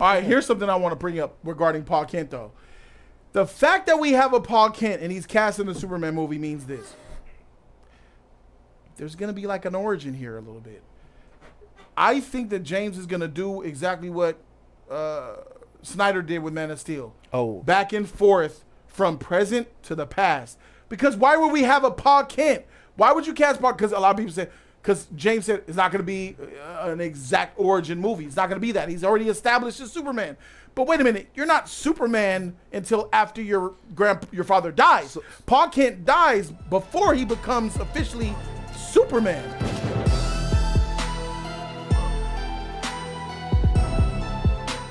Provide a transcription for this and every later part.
All right, here's something I want to bring up regarding Paul Kent, though. The fact that we have a Paul Kent and he's cast in the Superman movie means this. There's going to be like an origin here a little bit. I think that James is going to do exactly what Snyder did with Man of Steel. Oh. Back and forth from present to the past. Because why would we have a Paul Kent? Why would you cast Paul? Because a lot of people say, because James said it's not going to be an exact origin movie. It's not going to be that. He's already established as Superman. But wait a minute, you're not Superman until after your father dies. Paul Kent dies before he becomes officially Superman.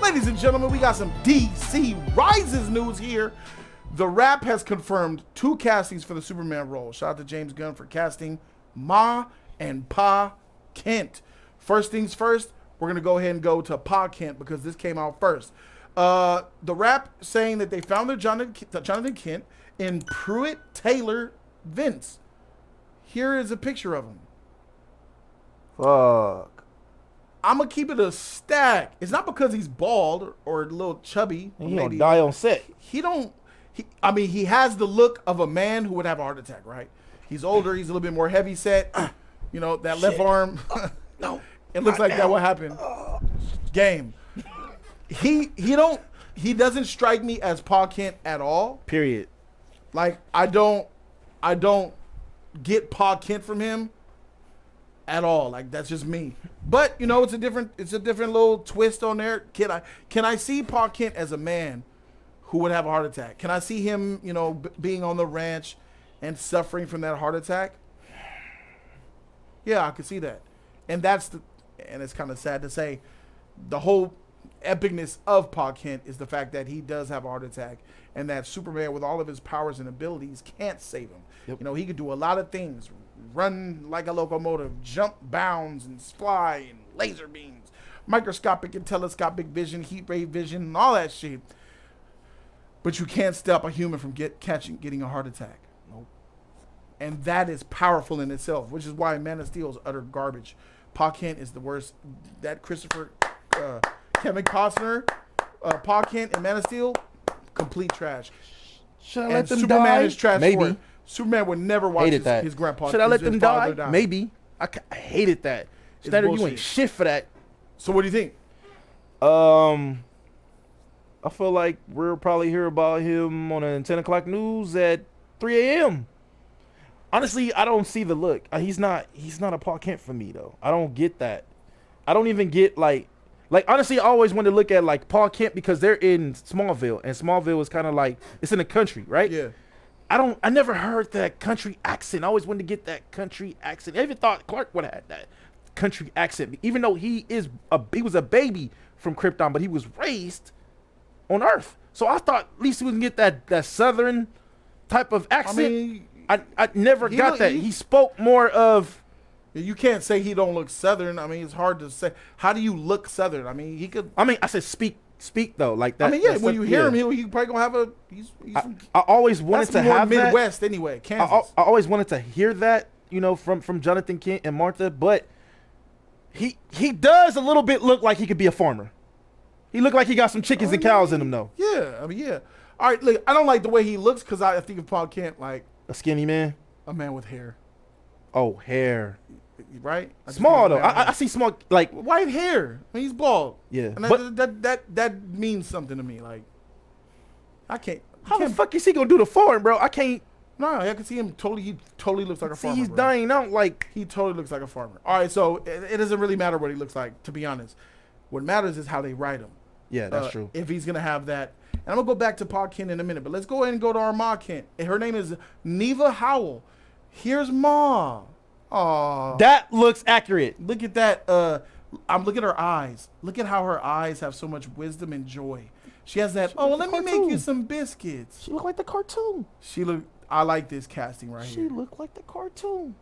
Ladies and gentlemen, we got some DC Rises news here. The Wrap has confirmed 2 castings for the Superman role. Shout out to James Gunn for casting Ma and Pa Kent. First things first, we're going to go ahead and go to Pa Kent because this came out first. The Wrap saying that they found their Jonathan Kent in Pruitt Taylor Vince. Here is a picture of him. Fuck. I'm going to keep it a stack. It's not because he's bald or a little chubby. He don't die on set. He has the look of a man who would have a heart attack, right? He's older. He's a little bit more heavy set. You know, that left arm. No. It looks like that what happened. Game. He doesn't strike me as Paul Kent at all. Period. Like I don't get Paul Kent from him at all. Like that's just me. But you know, it's a different little twist on there. Can I see Paul Kent as a man who would have a heart attack? Can I see him, you know, being on the ranch and suffering from that heart attack? Yeah, I could see that. And it's kind of sad to say, the whole epicness of Paul Kent is the fact that he does have a heart attack and that Superman, with all of his powers and abilities, can't save him. Yep. You know, he could do a lot of things. Run like a locomotive, jump bounds, and fly, and laser beams, microscopic and telescopic vision, heat ray vision, and all that shit. But you can't stop a human from getting a heart attack. Nope. And that is powerful in itself, which is why Man of Steel is utter garbage. Paul Kent is the worst. That Kevin Costner, Paul Kent and Man of Steel, complete trash. Should I let them Superman die? is trash. Maybe. Superman would never watch his grandpa. Should I let them die? Die. Maybe. I hated that. Snyder, you ain't shit for that. So what do you think? I feel like we'll probably hear about him on the 10 o'clock news at 3 a.m. Honestly, I don't see the look. He's not a Paul Kent for me, though. I don't get that. I don't even get, like honestly, I always wanted to look at, like, Paul Kent because they're in Smallville, and Smallville is kind of like, it's in the country, right? Yeah. I never heard that country accent. I always wanted to get that country accent. I even thought Clark would have had that country accent, even though he was a baby from Krypton, but he was raised on Earth. So I thought at least we can get that Southern type of accent. I mean, I never got that. He spoke more of. You can't say he don't look Southern. I mean, it's hard to say. How do you look Southern? I mean, he could. I mean, I said speak though, like that. I mean, yeah. When you hear him, he probably gonna have a. He's I always wanted to have that. Midwest anyway. Kansas. I always wanted to hear that, you know, from Jonathan Kent and Martha, but he does a little bit look like he could be a farmer. He looked like he got some chickens and cows in him, though. Yeah, I mean, yeah. All right, look, I don't like the way he looks because I think of Paul Kent like a skinny man, a man with hair. Oh, hair. Right? Small though. I see small, like white hair. I mean, he's bald. Yeah, and that means something to me. Like, I can't. How the fuck is he gonna do the farm, bro? I can't. No, I can see him totally. He totally looks like a farmer. He's dying out. Like he totally looks like a farmer. All right, so it doesn't really matter what he looks like, to be honest. What matters is how they write him. Yeah, that's true. If he's gonna have that, and I'm gonna go back to Paul Kent in a minute, but let's go ahead and go to our Ma Kent. And her name is Neva Howell. Here's Ma. Aww. That looks accurate. Look at that. I'm looking at her eyes. Look at how her eyes have so much wisdom and joy. She has that. Oh, well, let me make you some biscuits. She look like the cartoon. I like this casting right here. She look like the cartoon.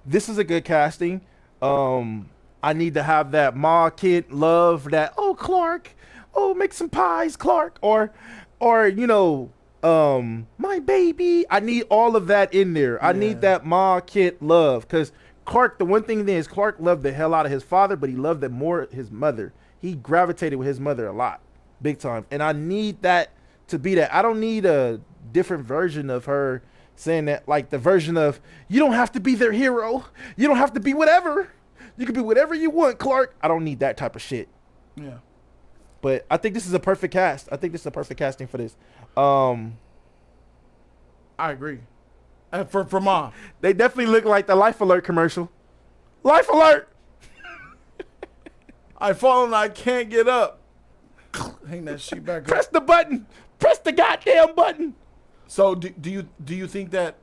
This is a good casting. I need to have that Ma Kent love. That Clark. Oh, make some pies, Clark. Or you know. My baby. I need all of that in there. Yeah. I need that Ma Kent love, because Clark, the one thing is Clark loved the hell out of his father, but he loved it more his mother. He gravitated with his mother a lot. big time. And I need that to be that. I don't need a different version of her saying that, like the version of, you don't have to be their hero. You don't have to be whatever. You can be whatever you want, Clark. I don't need that type of shit. Yeah. But I think this is a perfect cast. I think this is a perfect casting for this. I agree. For Mom. They definitely look like the Life Alert commercial. Life Alert! I've fallen, I can't get up. Hang that shit back up. Press the button. Press the goddamn button. So do you think that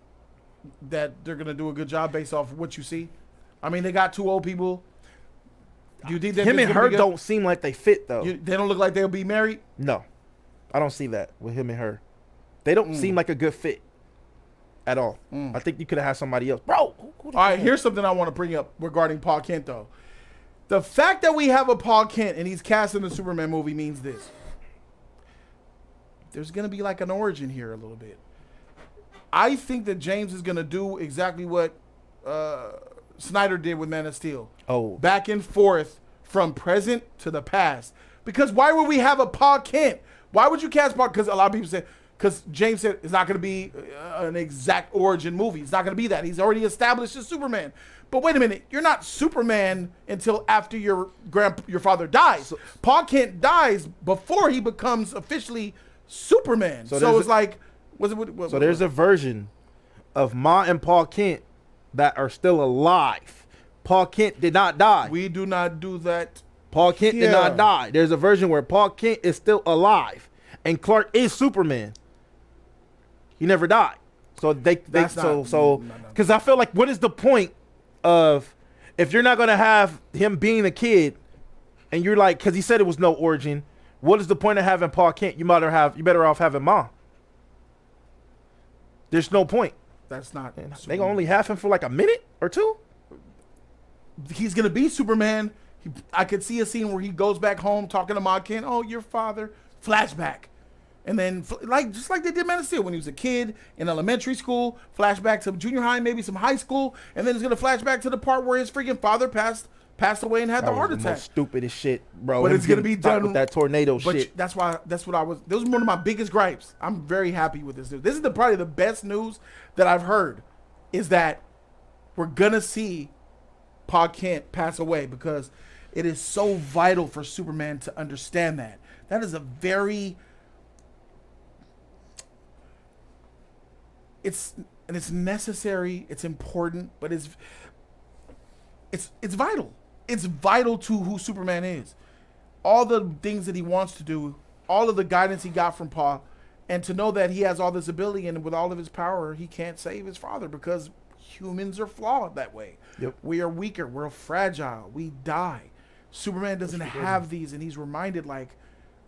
they're gonna do a good job based off of what you see? I mean, they got 2 old people. Do you think that him and her don't seem like they fit though? They don't look like they'll be married? No. I don't see that with him and her. They don't seem like a good fit at all. I think you could have had somebody else. Bro. All right, here's something I want to bring up regarding Paul Kent though. The fact that we have a Paul Kent and he's cast in the Superman movie means this. There's going to be like an origin here a little bit. I think that James is going to do exactly what Snyder did with Man of Steel. Oh. Back and forth from present to the past. Because why would we have a Paul Kent? Why would you cast Paul? Because a lot of people say, because James said it's not going to be an exact origin movie. It's not going to be that. He's already established as Superman. But wait a minute, you're not Superman until after your father dies. So, Paul Kent dies before he becomes officially Superman. So it's like, there's a version of Ma and Paul Kent that are still alive. Paul Kent did not die. We do not do that. Paul Kent did not die. There's a version where Paul Kent is still alive, and Clark is Superman. He never died. So because I feel like, what is the point of, if you're not gonna have him being a kid, and you're like, because he said it was no origin, what is the point of having Paul Kent? You better off having Ma. There's no point. That's not. They gonna only have him for like a minute or 2. He's gonna be Superman. I could see a scene where he goes back home talking to Ma Kent. Oh, your father. Flashback. And then, just like they did Man of Steel when he was a kid in elementary school, flashback to junior high, maybe some high school, and then it's gonna flashback to the part where his freaking father passed away and had the heart attack. The most stupidest shit, bro. But it's gonna be done with that tornado shit. That's what I was. Those were one of my biggest gripes. I'm very happy with this news. This is probably the best news that I've heard, is that we're gonna see Paul Kent pass away, because it is so vital for Superman to understand that. That is a very it's necessary, it's important, but it's vital. It's vital to who Superman is. All the things that he wants to do, all of the guidance he got from Paul, and to know that he has all this ability, and with all of his power, he can't save his father, because humans are flawed that way. Yep. We are weaker. We're fragile. We die. Superman doesn't have these, and he's reminded, like,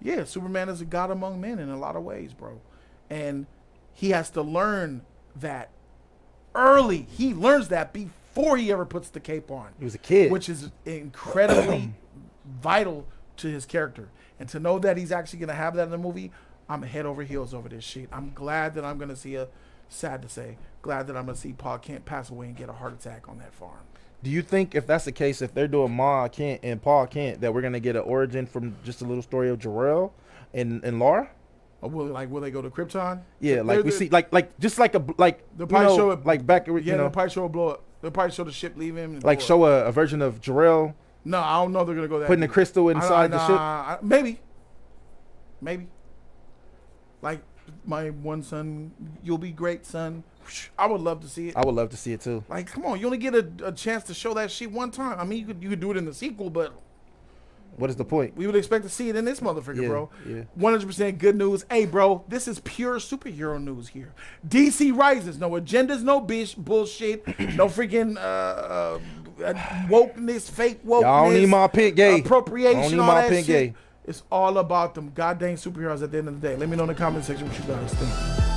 yeah, Superman is a god among men in a lot of ways, bro. And he has to learn that early. He learns that before he ever puts the cape on. He was a kid. Which is incredibly vital to his character. And to know that he's actually going to have that in the movie, I'm head over heels over this shit. I'm glad that I'm going to see sad to say, glad that I'm going to see Paul Kent pass away and get a heart attack on that farm. Do you think, if that's the case, if they're doing Ma Kent and Paul Kent, that we're going to get an origin from just a little story of Jor-El and Laura? Or will they go to Krypton? Yeah, like we see, like they'll probably show it, like back. Yeah, they'll probably show a blow up. They'll probably show the ship leaving. Like show a version of Jor-El. No, I don't know. They're gonna go that. Putting the crystal inside the ship. Maybe. Like, my one son, you'll be great, son. I would love to see it. I would love to see it too. Like, come on, you only get a chance to show that shit one time. I mean, you could do it in the sequel, but what is the point? We would expect to see it in this motherfucker, bro. Yeah. 100% good news. Hey, bro, this is pure superhero news here. DC rises. No agendas, no bullshit, no freaking wokeness, fake wokeness. I don't need my pink gay. Appropriation, I don't need all my that pink shit. gay. It's all about them goddamn superheroes at the end of the day. Let me know in the comment section what you guys think.